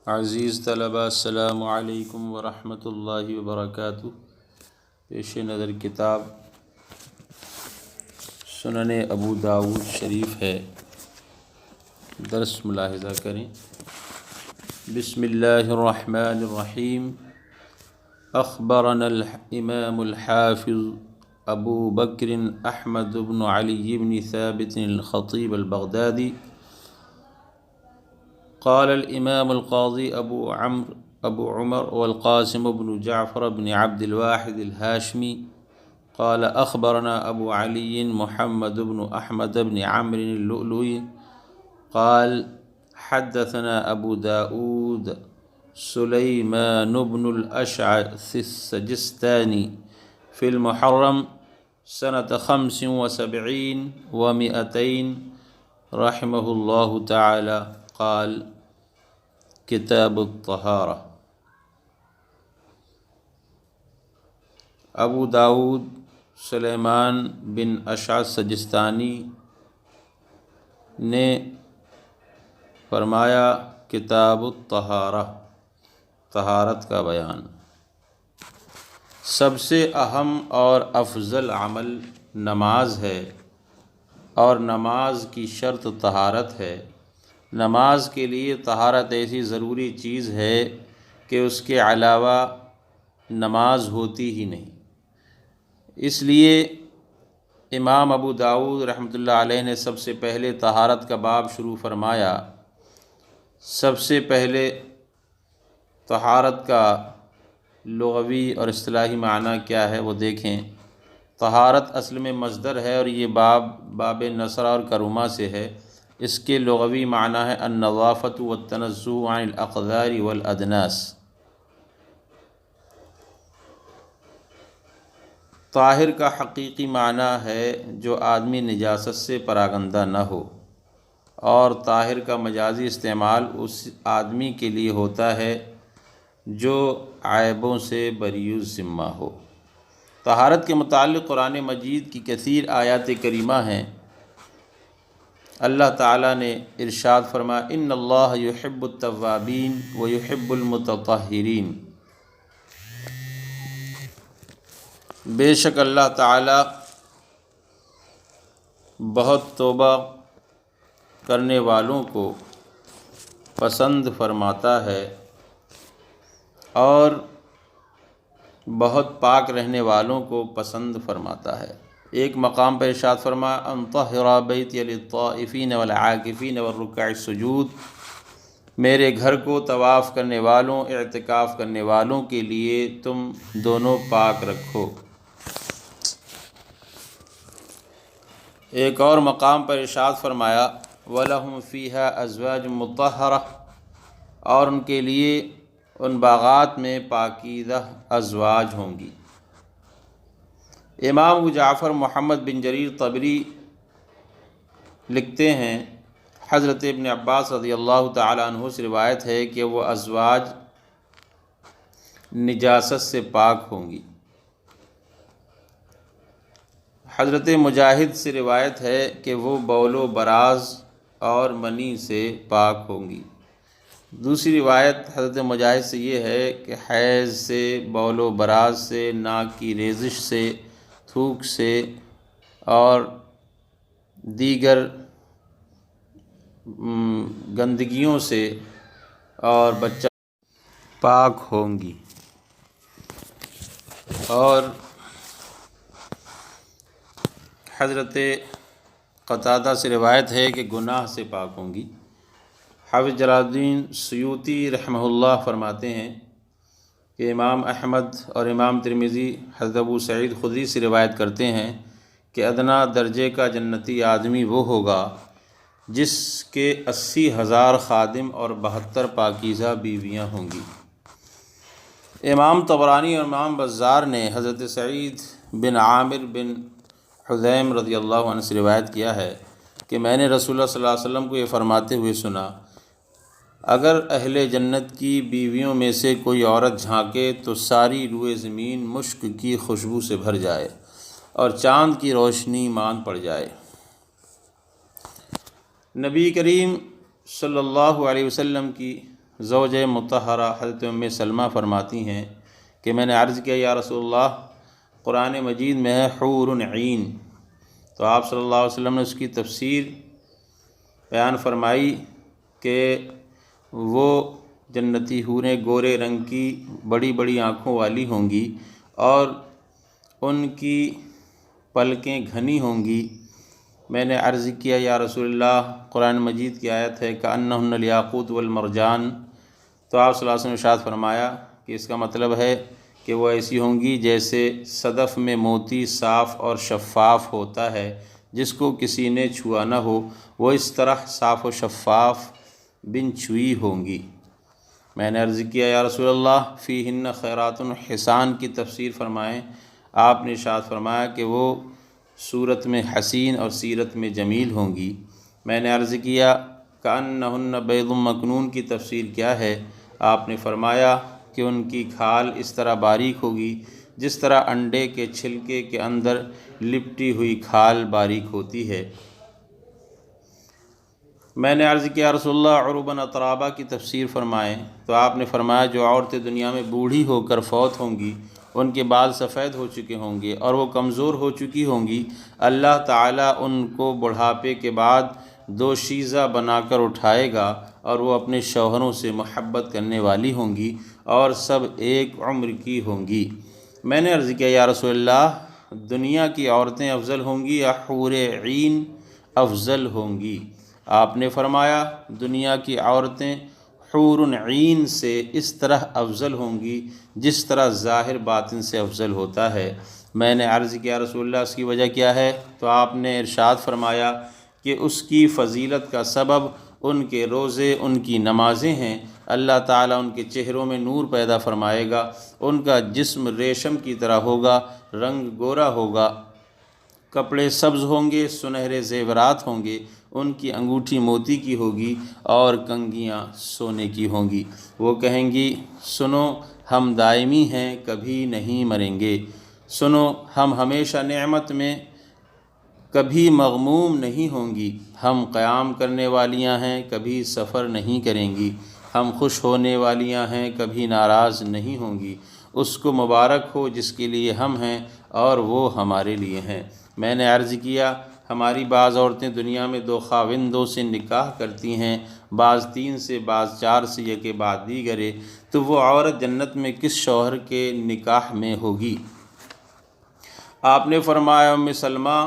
عزیز طلبہ السلام علیکم ورحمۃ اللہ وبرکاتہ۔ پیش نظر کتاب سنن ابو داود شریف ہے، درس ملاحظہ کریں۔ بسم اللہ الرحمن الرحیم۔ اخبرنا الامام الحافظ ابو بکر احمد بن علی بن ثابت الخطیب البغدادی قال الامام القاضی ابو عمر والقاسم بن جعفر بن عبد الواحد الهاشمی قال اخبرنا ابو علی محمد بن احمد بن عمرو اللؤلؤی قال حدثنا ابو داود سلیمان بن الاشعث السجستانی في المحرم سنة 75 و200 رحمه الله تعالى قال کتاب الطہارہ۔ ابو داود سلیمان بن اشعث سجستانی نے فرمایا کتاب الطہارہ، طہارت کا بیان۔ سب سے اہم اور افضل عمل نماز ہے، اور نماز کی شرط طہارت ہے۔ نماز کے لیے طہارت ایسی ضروری چیز ہے کہ اس کے علاوہ نماز ہوتی ہی نہیں۔ اس لیے امام ابو داود رحمۃ اللہ علیہ نے سب سے پہلے طہارت کا باب شروع فرمایا۔ سب سے پہلے طہارت کا لغوی اور اصطلاحی معنی کیا ہے وہ دیکھیں۔ طہارت اصل میں مصدر ہے، اور یہ باب نصر اور کرما سے ہے۔ اس کے لغوی معنی ہے النظافۃ والتنزہ عن الاقذار والادناس۔ طاہر کا حقیقی معنی ہے جو آدمی نجاست سے پراگندہ نہ ہو، اور طاہر کا مجازی استعمال اس آدمی کے لیے ہوتا ہے جو عیبوں سے بری الذمہ ہو۔ طہارت کے متعلق قرآن مجید کی کثیر آیات کریمہ ہیں۔ اللہ تعالیٰ نے ارشاد فرمایا ان اللہ یحب التوابین ویحب المتطہرین۔ بے شک اللہ تعالیٰ بہت توبہ کرنے والوں کو پسند فرماتا ہے، اور بہت پاک رہنے والوں کو پسند فرماتا ہے۔ ایک مقام پر ارشاد فرمایا ان طہر بیتی للطائفین والعاکفین والرکع السجود، میرے گھر کو طواف کرنے والوں، اعتکاف کرنے والوں کے لیے تم دونوں پاک رکھو۔ ایک اور مقام پر ارشاد فرمایا وَلَهُمْ فِيهَا أَزْوَاجٌ مُطَهَّرَةٌ، اور ان کے لیے ان باغات میں پاکیزہ ازواج ہوں گی۔ امام ابو جعفر محمد بن جریر طبری لکھتے ہیں حضرت ابن عباس رضی اللہ تعالیٰ عنہ سے روایت ہے کہ وہ ازواج نجاست سے پاک ہوں گی۔ حضرت مجاہد سے روایت ہے کہ وہ بول و براز اور منی سے پاک ہوں گی۔ دوسری روایت حضرت مجاہد سے یہ ہے کہ حیض سے، بول و براز سے، ناک کی ریزش سے، تھوک سے اور دیگر گندگیوں سے اور بچہ پاک ہوں گی، اور حضرت قتادہ سے روایت ہے کہ گناہ سے پاک ہوں گی۔ حافظ جلال الدین سیوطی رحمہ اللہ فرماتے ہیں کہ امام احمد اور امام ترمذی حضرت ابو سعید خدری سے روایت کرتے ہیں کہ ادنا درجے کا جنتی آدمی وہ ہوگا جس کے 80,000 خادم اور 72 پاکیزہ بیویاں ہوں گی۔ امام طبرانی اور امام بزار نے حضرت سعید بن عامر بن حذیم رضی اللہ عنہ سے روایت کیا ہے کہ میں نے رسول اللہ صلی اللہ علیہ وسلم کو یہ فرماتے ہوئے سنا اگر اہل جنت کی بیویوں میں سے کوئی عورت جھانکے تو ساری روئے زمین مشک کی خوشبو سے بھر جائے اور چاند کی روشنی مان پڑ جائے۔ نبی کریم صلی اللہ علیہ وسلم کی زوج مطہرہ حضرت ام سلمہ فرماتی ہیں کہ میں نے عرض کیا یا رسول اللہ قرآن مجید میں ہے حور عین، تو آپ صلی اللہ علیہ وسلم نے اس کی تفسیر بیان فرمائی کہ وہ جنتی حوریں گورے رنگ کی بڑی بڑی آنکھوں والی ہوں گی اور ان کی پلکیں گھنی ہوں گی۔ میں نے عرض کیا یا رسول اللہ قرآن مجید کی آیت ہے کأنہن الیاقوت والمرجان، تو آپ صلی اللہ علیہ وسلم نے ارشاد فرمایا کہ اس کا مطلب ہے کہ وہ ایسی ہوں گی جیسے صدف میں موتی صاف اور شفاف ہوتا ہے، جس کو کسی نے چھوا نہ ہو، وہ اس طرح صاف و شفاف بن چھوئی ہوں گی۔ میں نے عرض کیا یا رسول اللہ فیہن خیرات حسان کی تفسیر فرمائیں۔ آپ نے ارشاد فرمایا کہ وہ صورت میں حسین اور سیرت میں جمیل ہوں گی۔ میں نے عرض کیا کأنہن بیض مکنون کی تفسیر کیا ہے؟ آپ نے فرمایا کہ ان کی کھال اس طرح باریک ہوگی جس طرح انڈے کے چھلکے کے اندر لپٹی ہوئی کھال باریک ہوتی ہے۔ میں نے عرض کیا رسول اللہ عرباً اطرابا کی تفسیر فرمائیں، تو آپ نے فرمایا جو عورتیں دنیا میں بوڑھی ہو کر فوت ہوں گی، ان کے بال سفید ہو چکے ہوں گے اور وہ کمزور ہو چکی ہوں گی، اللہ تعالیٰ ان کو بڑھاپے کے بعد دوشیزہ بنا کر اٹھائے گا اور وہ اپنے شوہروں سے محبت کرنے والی ہوں گی اور سب ایک عمر کی ہوں گی۔ میں نے عرض کیا یا رسول اللہ دنیا کی عورتیں افضل ہوں گی یا حور عین افضل ہوں گی؟ آپ نے فرمایا دنیا کی عورتیں حور عین سے اس طرح افضل ہوں گی جس طرح ظاہر باطن سے افضل ہوتا ہے۔ میں نے عرض کیا رسول اللہ اس کی وجہ کیا ہے؟ تو آپ نے ارشاد فرمایا کہ اس کی فضیلت کا سبب ان کے روزے، ان کی نمازیں ہیں۔ اللہ تعالیٰ ان کے چہروں میں نور پیدا فرمائے گا، ان کا جسم ریشم کی طرح ہوگا، رنگ گورا ہوگا، کپڑے سبز ہوں گے، سنہرے زیورات ہوں گے، ان کی انگوٹھی موتی کی ہوگی اور کنگھیاں سونے کی ہوں گی۔ وہ کہیں گی سنو ہم دائمی ہیں، کبھی نہیں مریں گے، سنو ہم ہمیشہ نعمت میں کبھی مغموم نہیں ہوں گی، ہم قیام کرنے والیاں ہیں، کبھی سفر نہیں کریں گی، ہم خوش ہونے والیاں ہیں، کبھی ناراض نہیں ہوں گی۔ اس کو مبارک ہو جس کے لیے ہم ہیں اور وہ ہمارے لیے ہیں۔ میں نے عرض کیا ہماری بعض عورتیں دنیا میں 2 خاوندوں سے نکاح کرتی ہیں، بعض 3 سے، بعض 4 سے، یہ کہ بعد دیگرے، تو وہ عورت جنت میں کس شوہر کے نکاح میں ہوگی؟ آپ نے فرمایا ام سلمہ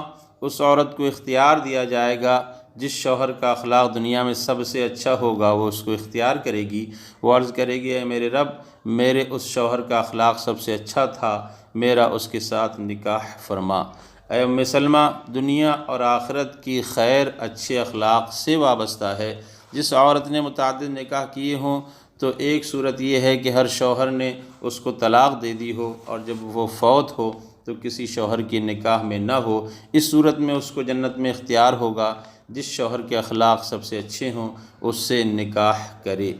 اس عورت کو اختیار دیا جائے گا جس شوہر کا اخلاق دنیا میں سب سے اچھا ہوگا، وہ اس کو اختیار کرے گی۔ وہ عرض کرے گی اے میرے رب میرے اس شوہر کا اخلاق سب سے اچھا تھا، میرا اس کے ساتھ نکاح فرما۔ اے ام سلمہ دنیا اور آخرت کی خیر اچھے اخلاق سے وابستہ ہے۔ جس عورت نے متعدد نکاح کیے ہوں تو ایک صورت یہ ہے کہ ہر شوہر نے اس کو طلاق دے دی ہو اور جب وہ فوت ہو تو کسی شوہر کی نکاح میں نہ ہو، اس صورت میں اس کو جنت میں اختیار ہوگا جس شوہر کے اخلاق سب سے اچھے ہوں اس سے نکاح کرے۔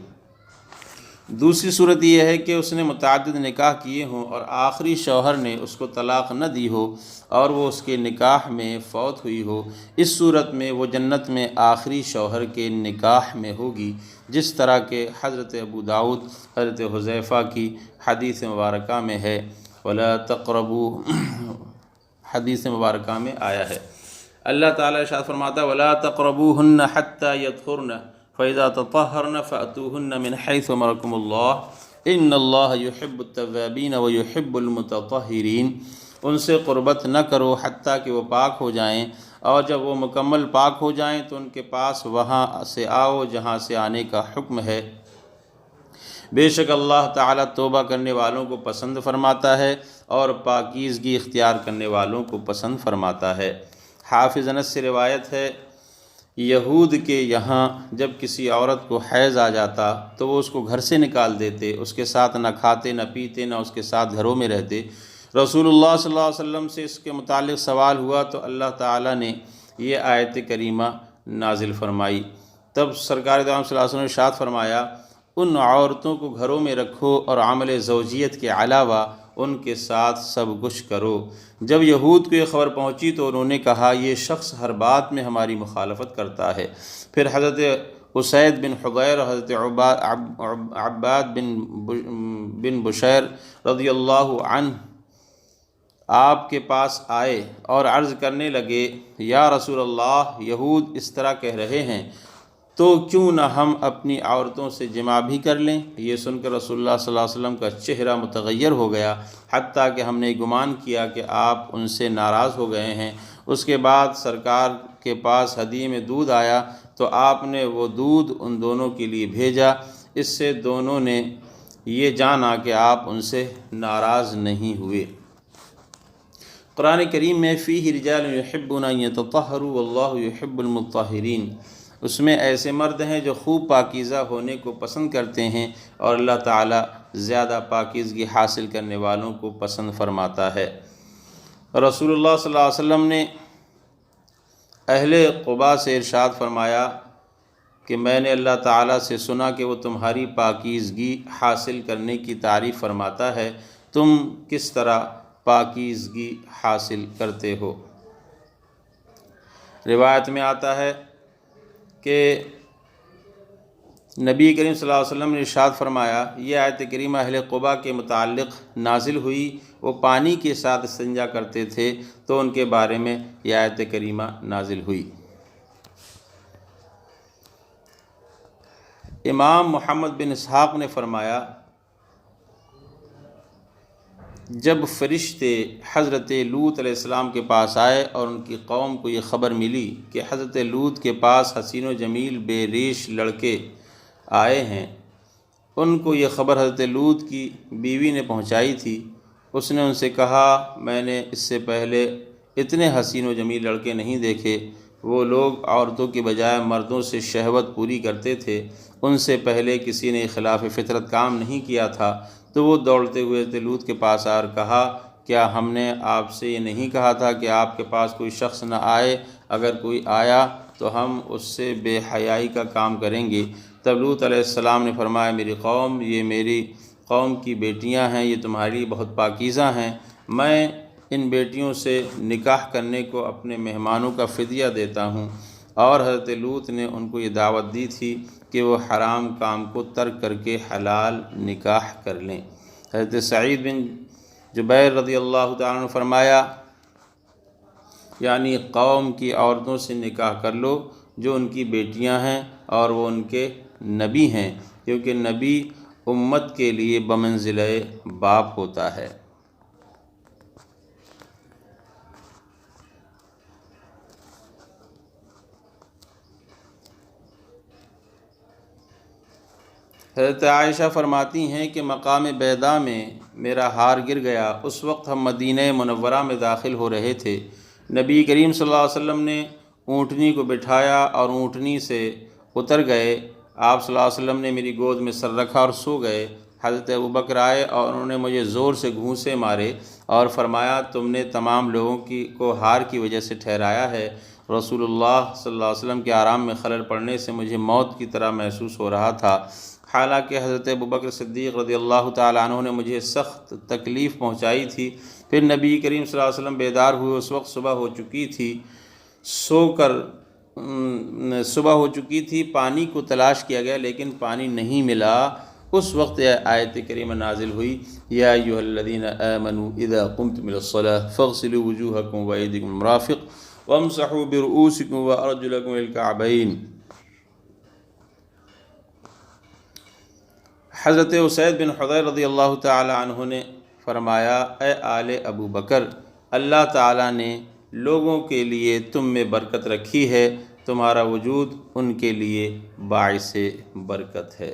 دوسری صورت یہ ہے کہ اس نے متعدد نکاح کیے ہوں اور آخری شوہر نے اس کو طلاق نہ دی ہو اور وہ اس کے نکاح میں فوت ہوئی ہو، اس صورت میں وہ جنت میں آخری شوہر کے نکاح میں ہوگی، جس طرح کہ حضرت ابو داؤد حضرت حذیفہ کی حدیث مبارکہ میں ہے وَلَا تَقْرَبُوا، حدیث مبارکہ میں آیا ہے۔ اللہ تعالیٰ ارشاد فرماتا ہے وَلَا تَقْرَبُوهُنَّ حَتَّى يَطْهُرْنَ فَإِذَا تَطَهَّرْنَ فَأْتُوهُنَّ مِنْ حَيْثُ أَمَرَكُمُ اللَّهُ إِنَّ اللَّهَ يُحِبُّ التَّوَّابِينَ وَيُحِبُّ الْمُتَطَهِّرِينَ۔ ان سے قربت نہ کرو حتیٰ کہ وہ پاک ہو جائیں، اور جب وہ مکمل پاک ہو جائیں تو ان کے پاس وہاں سے آؤ جہاں سے آنے کا حکم ہے۔ بے شک اللہ تعالیٰ توبہ کرنے والوں کو پسند فرماتا ہے اور پاکیزگی اختیار کرنے والوں کو پسند فرماتا ہے۔ حافظ انس سے روایت ہے یہود کے یہاں جب کسی عورت کو حیض آ جاتا تو وہ اس کو گھر سے نکال دیتے، اس کے ساتھ نہ کھاتے نہ پیتے نہ اس کے ساتھ گھروں میں رہتے۔ رسول اللہ صلی اللہ علیہ وسلم سے اس کے متعلق سوال ہوا تو اللہ تعالیٰ نے یہ آیت کریمہ نازل فرمائی۔ تب سرکار دو عالم صلی اللہ علیہ وسلم نے ارشاد فرمایا ان عورتوں کو گھروں میں رکھو اور عمل زوجیت کے علاوہ ان کے ساتھ سب کچھ کرو۔ جب یہود کو یہ خبر پہنچی تو انہوں نے کہا یہ شخص ہر بات میں ہماری مخالفت کرتا ہے۔ پھر حضرت اسید بن حضیر اور حضرت عباد بن بشیر رضی اللہ عنہ آپ کے پاس آئے اور عرض کرنے لگے، یا رسول اللہ، یہود اس طرح کہہ رہے ہیں تو کیوں نہ ہم اپنی عورتوں سے جماع بھی کر لیں؟ یہ سن کر رسول اللہ صلی اللہ علیہ وسلم کا چہرہ متغیر ہو گیا، حتیٰ کہ ہم نے گمان کیا کہ آپ ان سے ناراض ہو گئے ہیں۔ اس کے بعد سرکار کے پاس ہدیے میں دودھ آیا تو آپ نے وہ دودھ ان دونوں کے لیے بھیجا، اس سے دونوں نے یہ جانا کہ آپ ان سے ناراض نہیں ہوئے۔ قرآن کریم میں فیہ رجال یحبون ان یتطہروا واللہ یحب المطہرین، اس میں ایسے مرد ہیں جو خوب پاکیزہ ہونے کو پسند کرتے ہیں اور اللہ تعالیٰ زیادہ پاکیزگی حاصل کرنے والوں کو پسند فرماتا ہے۔ رسول اللہ صلی اللہ علیہ وسلم نے اہل قباء سے ارشاد فرمایا کہ میں نے اللہ تعالیٰ سے سنا کہ وہ تمہاری پاکیزگی حاصل کرنے کی تعریف فرماتا ہے، تم کس طرح پاکیزگی حاصل کرتے ہو؟ روایت میں آتا ہے کہ نبی کریم صلی اللہ علیہ وسلم نے ارشاد فرمایا، یہ آیت کریمہ اہل قباء کے متعلق نازل ہوئی، وہ پانی کے ساتھ استنجا کرتے تھے تو ان کے بارے میں یہ آیت کریمہ نازل ہوئی۔ امام محمد بن اسحاق نے فرمایا، جب فرشتے حضرت لوط علیہ السلام کے پاس آئے اور ان کی قوم کو یہ خبر ملی کہ حضرت لوط کے پاس حسین و جمیل بے ریش لڑکے آئے ہیں، ان کو یہ خبر حضرت لوط کی بیوی نے پہنچائی تھی۔ اس نے ان سے کہا، میں نے اس سے پہلے اتنے حسین و جمیل لڑکے نہیں دیکھے، وہ لوگ عورتوں کے بجائے مردوں سے شہوت پوری کرتے تھے، ان سے پہلے کسی نے خلاف فطرت کام نہیں کیا تھا۔ تو وہ دوڑتے ہوئے حضرت لوط کے پاس آ کر کہا، کیا ہم نے آپ سے یہ نہیں کہا تھا کہ آپ کے پاس کوئی شخص نہ آئے؟ اگر کوئی آیا تو ہم اس سے بے حیائی کا کام کریں گے۔ تب لوط علیہ السلام نے فرمایا، میری قوم، یہ میری قوم کی بیٹیاں ہیں، یہ تمہاری بہت پاکیزہ ہیں، میں ان بیٹیوں سے نکاح کرنے کو اپنے مہمانوں کا فدیہ دیتا ہوں۔ اور حضرت لوط نے ان کو یہ دعوت دی تھی کہ وہ حرام کام کو ترک کر کے حلال نکاح کر لیں۔ حضرت سعید بن جبیر رضی اللہ تعالیٰ عنہ فرمایا، یعنی قوم کی عورتوں سے نکاح کر لو جو ان کی بیٹیاں ہیں اور وہ ان کے نبی ہیں، کیونکہ نبی امت کے لیے بمنزلہ باپ ہوتا ہے۔ حضرت عائشہ فرماتی ہیں کہ مقام بیضاء میں میرا ہار گر گیا، اس وقت ہم مدینہ منورہ میں داخل ہو رہے تھے۔ نبی کریم صلی اللہ علیہ وسلم نے اونٹنی کو بٹھایا اور اونٹنی سے اتر گئے۔ آپ صلی اللہ علیہ وسلم نے میری گود میں سر رکھا اور سو گئے۔ حضرت ابوبکر آئے اور انہوں نے مجھے زور سے گھونسے مارے اور فرمایا، تم نے تمام لوگوں کو ہار کی وجہ سے ٹھہرایا ہے۔ رسول اللہ صلی اللہ علیہ وسلم کے آرام میں خلل پڑنے سے مجھے موت کی طرح محسوس ہو رہا تھا، حالانکہ حضرت ابوبکر صدیق رضی اللہ تعالیٰ عنہ نے مجھے سخت تکلیف پہنچائی تھی۔ پھر نبی کریم صلی اللہ علیہ وسلم بیدار ہوئے، اس وقت صبح ہو چکی تھی، صبح ہو چکی تھی، پانی کو تلاش کیا گیا لیکن پانی نہیں ملا۔ اس وقت آیت کریمہ نازل ہوئی، یا ایھا الذین آمنوا اذا قمتم الى الصلاة فاغسلوا وجوہکم وایدیکم المرافق وامسحوا برؤوسکم وارجلکم الى الکعبین۔ حضرت اسید بن حضیر رضی اللہ تعالی عنہ نے فرمایا، اے آل ابو بکر، اللہ تعالیٰ نے لوگوں کے لیے تم میں برکت رکھی ہے، تمہارا وجود ان کے لیے باعث برکت ہے۔